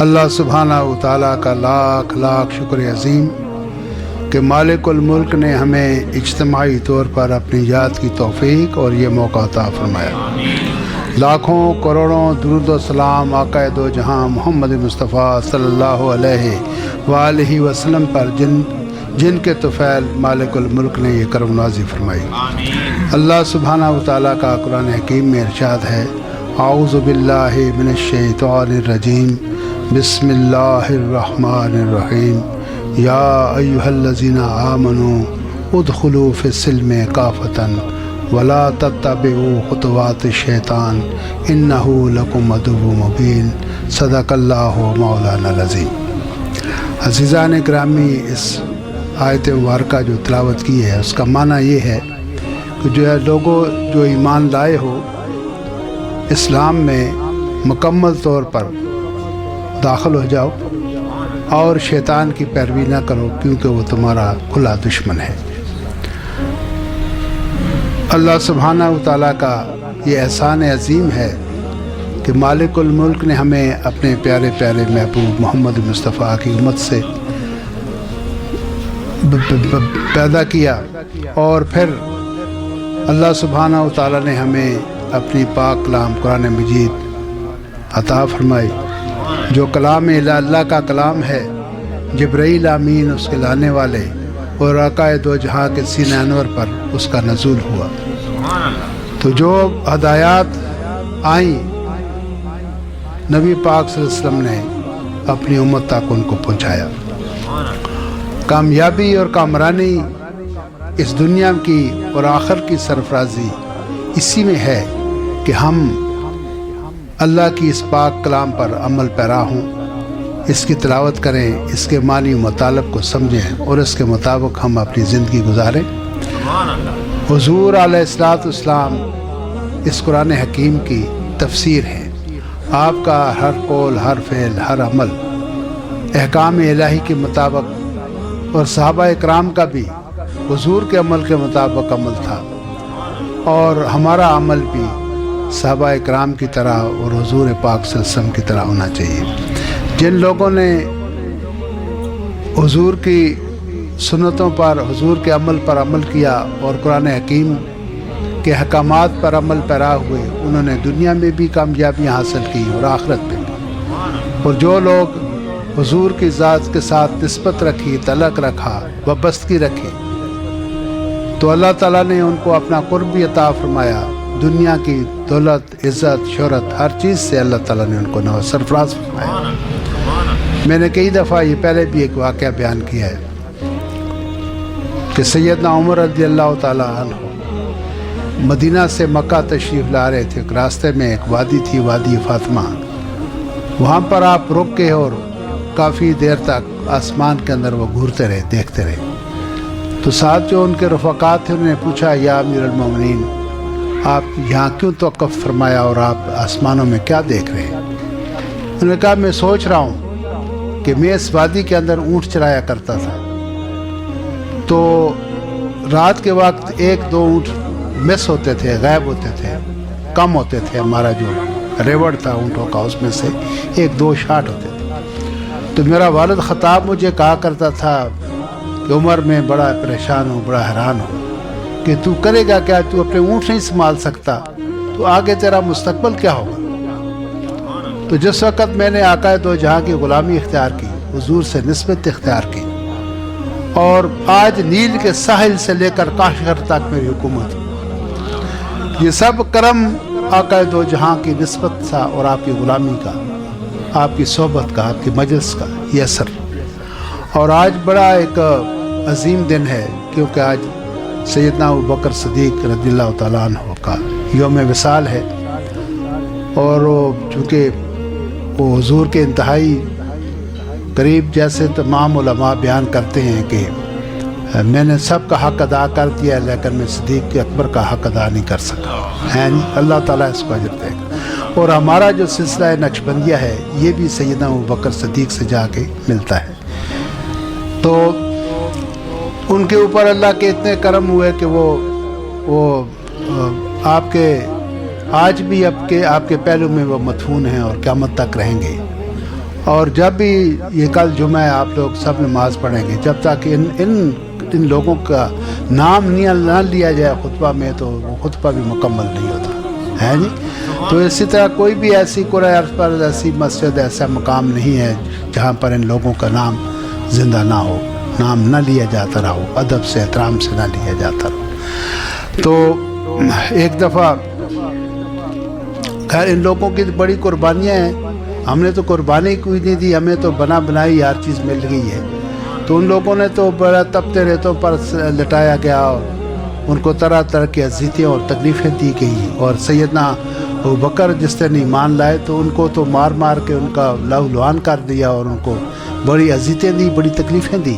اللہ سبحانہ و تعالیٰ کا لاکھ لاکھ شکر عظیم کہ مالک الملک نے ہمیں اجتماعی طور پر اپنی یاد کی توفیق اور یہ موقع عطا فرمایا۔ لاکھوں کروڑوں درود و سلام آقا دو جہاں محمد مصطفیٰ صلی اللہ علیہ وآلہ وسلم پر جن کے طفیل مالک الملک نے یہ کرم نوازی فرمائی۔ اللہ سبحانہ و تعالیٰ کا قرآن حکیم میں ارشاد ہے، اعوذ باللہ من الشیطان الرجیم، بسم اللہ الرحمن الرحیم، یا ایہا الذین آمنوا ادخلوا فی السلم کافۃ ولا تتبعوا خطوات الشیطان انہ لکم عدو مبین، صدق اللہ مولانا العظیم۔ عزیزان گرامی، اس آیت مبارکہ جو تلاوت کی ہے اس کا معنی یہ ہے کہ جو ہے لوگوں جو ایمان لائے ہو اسلام میں مکمل طور پر داخل ہو جاؤ اور شیطان کی پیروی نہ کرو، کیونکہ وہ تمہارا کھلا دشمن ہے۔ اللہ سبحانہ و تعالیٰ کا یہ احسان عظیم ہے کہ مالک الملک نے ہمیں اپنے پیارے پیارے محبوب محمد مصطفیٰ کی امت سے پیدا کیا، اور پھر اللہ سبحانہ و تعالیٰ نے ہمیں اپنی پاک کلام قرآن مجید عطا فرمائی، جو کلام اللہ کا کلام ہے، جبرائیل امین اس کے لانے والے اور آقا دو جہاں کے سینہ انور پر اس کا نزول ہوا۔ تو جو ہدایات آئیں نبی پاک صلی اللہ علیہ وسلم نے اپنی امت تک ان کو پہنچایا۔ کامیابی اور کامرانی اس دنیا کی اور آخر کی سرفرازی اسی میں ہے کہ ہم اللہ کی اس پاک کلام پر عمل پیرا ہوں، اس کی تلاوت کریں، اس کے معنی و مطالب کو سمجھیں اور اس کے مطابق ہم اپنی زندگی گزاریں۔ حضور علیہ الصلوۃ والسلام اس قرآن حکیم کی تفسیر ہے۔ آپ کا ہر قول، ہر فعل، ہر عمل احکام الہی کے مطابق، اور صحابہ اکرام کا بھی حضور کے عمل کے مطابق عمل تھا، اور ہمارا عمل بھی صحابہ اکرام کی طرح اور حضور پاک صلی اللہ علیہ وسلم کی طرح ہونا چاہیے۔ جن لوگوں نے حضور کی سنتوں پر، حضور کے عمل پر عمل کیا اور قرآن حکیم کے احکامات پر عمل پیرا ہوئے، انہوں نے دنیا میں بھی کامیابیاں حاصل کی اور آخرت میں بھی۔ اور جو لوگ حضور کی ذات کے ساتھ نسبت رکھی، تعلق رکھا، وابستگی رکھی، تو اللہ تعالیٰ نے ان کو اپنا قرب بھی عطا فرمایا۔ دنیا کی دولت، عزت، شہرت، ہر چیز سے اللہ تعالیٰ نے ان کو سرفراز فرمایا۔ میں نے کئی دفعہ یہ پہلے بھی ایک واقعہ بیان کیا ہے کہ سیدنا عمر رضی اللہ تعالیٰ عنہ مدینہ سے مکہ تشریف لا رہے تھے۔ راستے میں ایک وادی تھی، وادی فاطمہ، وہاں پر آپ رک کے اور کافی دیر تک آسمان کے اندر وہ گھورتے رہے، دیکھتے رہے۔ تو ساتھ جو ان کے رفقات تھے انہوں نے پوچھا، یا امیر المومنین، آپ یہاں کیوں توقف فرمایا اور آپ آسمانوں میں کیا دیکھ رہے ہیں؟ انہوں نے کہا، میں سوچ رہا ہوں کہ میں اس وادی کے اندر اونٹ چرایا کرتا تھا، تو رات کے وقت ایک دو اونٹ مس ہوتے تھے، غائب ہوتے تھے، کم ہوتے تھے۔ ہمارا جو ریوڑ تھا اونٹوں کا اس میں سے ایک دو شاٹ ہوتے تھے۔ تو میرا والد خطاب مجھے کہا کرتا تھا کہ عمر میں بڑا پریشان ہوں، بڑا حیران ہوں کہ تو کرے گا کیا، تو اپنے اونٹ نہیں سنبھال سکتا، تو آگے تیرا مستقبل کیا ہوگا؟ تو جس وقت میں نے آقا دو جہاں کی غلامی اختیار کی، حضور سے نسبت اختیار کی، اور آج نیل کے ساحل سے لے کر کاشغر تک میری حکومت، یہ سب کرم آقا دو جہاں کی نسبت تھا اور آپ کی غلامی کا، آپ کی صحبت کا، آپ کی مجلس کا یہ اثر۔ اور آج بڑا ایک عظیم دن ہے، کیونکہ آج سیدنا ابوبکر صدیق رضی اللہ تعالیٰ عنہ کا یوم وصال ہے، اور چونکہ وہ حضور کے انتہائی قریب، جیسے تمام علماء بیان کرتے ہیں کہ میں نے سب کا حق ادا کر دیا لیکن میں صدیق اکبر کا حق ادا نہیں کر سکا، ہے نہیں، اللہ تعالیٰ اس کو اجر دے گا۔ اور ہمارا جو سلسلہ نقشبندیہ ہے یہ بھی سیدنا ابوبکر صدیق سے جا کے ملتا ہے۔ تو ان کے اوپر اللہ کے اتنے کرم ہوئے کہ وہ آپ کے آج بھی آپ کے پہلو میں وہ مدفون ہیں اور قیامت تک رہیں گے۔ اور جب بھی یہ کل جمعہ ہے آپ لوگ سب نماز پڑھیں گے، جب تک ان لوگوں کا نام نہ لیا جائے خطبہ میں تو وہ خطبہ بھی مکمل نہیں ہوتا ہے جی۔ تو اسی طرح کوئی بھی ایسی قرآن عرض پر ایسی مسجد ایسا مقام نہیں ہے جہاں پر ان لوگوں کا نام زندہ نہ ہو، نام نہ لیا جاتا رہا ہو، ادب سے احترام سے نہ لیا جاتا رہا۔ تو ایک دفعہ خیر ان لوگوں کی بڑی قربانیاں ہیں، ہم نے تو قربانی کوئی نہیں دی، ہمیں تو بنا بنائی ہر چیز مل گئی ہے۔ تو ان لوگوں نے تو بڑا تپتے ریتوں پر لٹایا گیا اور ان کو طرح طرح کی اذیتیں اور تکلیفیں دی گئی، اور سیدنا ابوبکر جس نے ایمان لائے تو ان کو تو مار مار کے ان کا لہو لہان کر دیا اور ان کو بڑی اذیتیں دی، بڑی تکلیفیں دی۔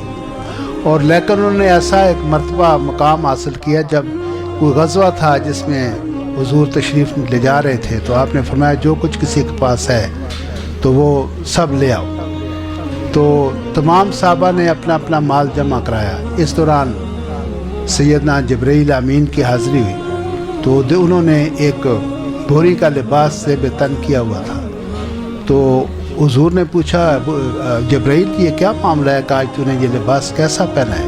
اور لیکن انہوں نے ایسا ایک مرتبہ مقام حاصل کیا، جب کوئی غزوہ تھا جس میں حضور تشریف لے جا رہے تھے تو آپ نے فرمایا جو کچھ کسی کے پاس ہے تو وہ سب لے آؤ۔ تو تمام صحابہ نے اپنا اپنا مال جمع کرایا۔ اس دوران سیدنا جبرائیل امین کی حاضری ہوئی تو انہوں نے ایک بھوری کا لباس سے بے تن کیا ہوا تھا۔ تو حضور نے پوچھا جبرائیل یہ کیا معاملہ ہے کہ آج تو نے یہ لباس کیسا پہنا ہے؟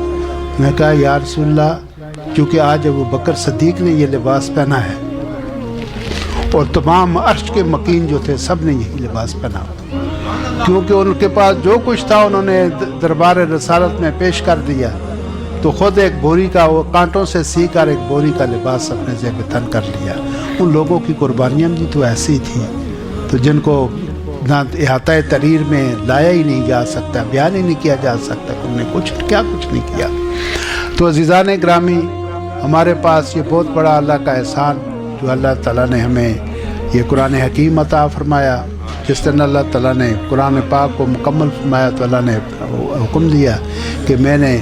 میں کہا یا رسول اللہ کیونکہ آج ابوبکر صدیق نے یہ لباس پہنا ہے اور تمام عرش کے مکین جو تھے سب نے یہی لباس پہنا، کیونکہ ان کے پاس جو کچھ تھا انہوں نے دربار رسالت میں پیش کر دیا، تو خود ایک بوری کا وہ کانٹوں سے سی کر ایک بوری کا لباس اپنے زیب تن کر لیا۔ ان لوگوں کی قربانیاں بھی تو ایسی تھیں تو جن کو نہ احاطہ تحریر میں لایا ہی نہیں جا سکتا، بیان ہی نہیں کیا جا سکتا کہ انہوں نے کچھ نہیں کیا۔ تو عزیزان گرامی، ہمارے پاس یہ بہت بڑا اللہ کا احسان جو اللہ تعالیٰ نے ہمیں یہ قرآن حکیم عطا فرمایا۔ جس طرح اللہ تعالیٰ نے قرآن پاک کو مکمل فرمایا تو اللہ نے حکم دیا کہ میں نے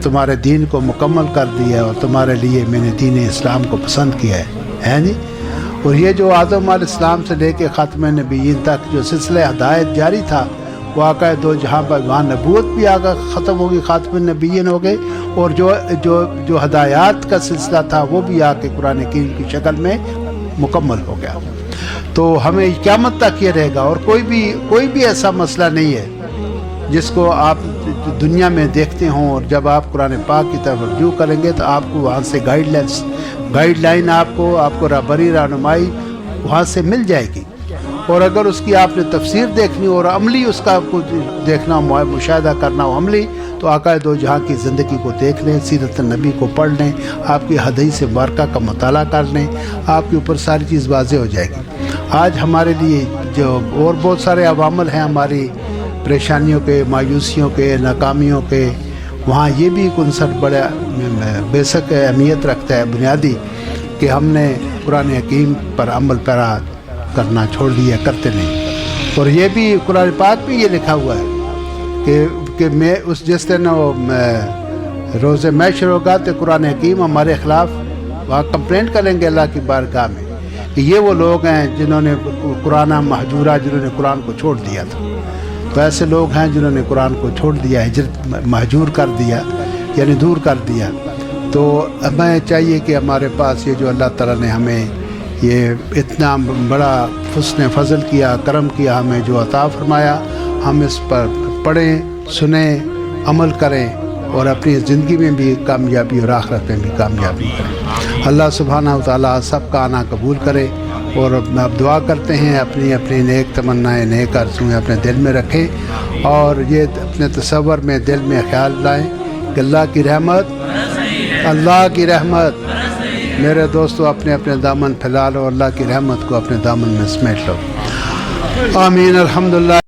تمہارے دین کو مکمل کر دیا اور تمہارے لیے میں نے دین اسلام کو پسند کیا ہے جی۔ اور یہ جو آدم علیہ السلام سے لے کے خاتم نبیین تک جو سلسلہ ہدایت جاری تھا وہ آقا دو جہاں پر وہاں نبوت بھی آگا ختم ہوگی، خاتم النبیین ہو گئے، اور جو ہدایات کا سلسلہ تھا وہ بھی آ کے قرآن کریم کی شکل میں مکمل ہو گیا۔ تو ہمیں قیامت تک یہ رہے گا، اور کوئی بھی ایسا مسئلہ نہیں ہے جس کو آپ دنیا میں دیکھتے ہوں، اور جب آپ قرآن پاک کی طرف رجوع کریں گے تو آپ کو وہاں سے گائیڈ لائن آپ کو رہبری رہنمائی وہاں سے مل جائے گی۔ اور اگر اس کی آپ نے تفسیر دیکھنی اور عملی اس کا کچھ دیکھنا مشاہدہ کرنا ہو عملی، تو آقا دو جہاں کی زندگی کو دیکھ لیں، سیرت النبی کو پڑھ لیں، آپ کی حدیث مبارکہ کا مطالعہ کر لیں، آپ کے اوپر ساری چیز واضح ہو جائے گی۔ آج ہمارے لیے جو اور بہت سارے عوامل ہیں ہماری پریشانیوں کے، مایوسیوں کے، ناکامیوں کے، وہاں یہ بھی ایک عنصر بڑا بیسک اہمیت رکھتا ہے، بنیادی، کہ ہم نے قرآن حکیم پر عمل پیرا کرنا چھوڑ دیا، کرتے نہیں۔ اور یہ بھی قرآن پاک میں یہ لکھا ہوا ہے کہ میں اس جس دن روز محشر ہوگا تو قرآن حکیم ہمارے خلاف وہاں کمپلینٹ کریں گے اللہ کی بارگاہ میں کہ یہ وہ لوگ ہیں جنہوں نے قرآن مہجورہ، جنہوں نے قرآن کو چھوڑ دیا تھا۔ تو ایسے لوگ ہیں جنہوں نے قرآن کو چھوڑ دیا، ہجرت مہجور کر دیا، یعنی دور کر دیا۔ تو ہمیں چاہیے کہ ہمارے پاس یہ جو اللہ تعالیٰ نے ہمیں یہ اتنا بڑا حسن فضل کیا، کرم کیا، ہمیں جو عطا فرمایا، ہم اس پر پڑھیں، سنیں، عمل کریں اور اپنی زندگی میں بھی کامیابی اور آخرت میں بھی کامیابی کریں۔ اللہ سبحانہ و تعالیٰ سب کا آنا قبول کرے، اور اب دعا کرتے ہیں اپنی نیک تمنائیں، نیک آرزوئیں اپنے دل میں رکھیں، اور یہ اپنے تصور میں دل میں خیال لائیں کہ اللہ کی رحمت میرے دوستو اپنے دامن پھیلا لو، اللہ کی رحمت کو اپنے دامن میں سمیٹ لو۔ آمین۔ الحمدللہ۔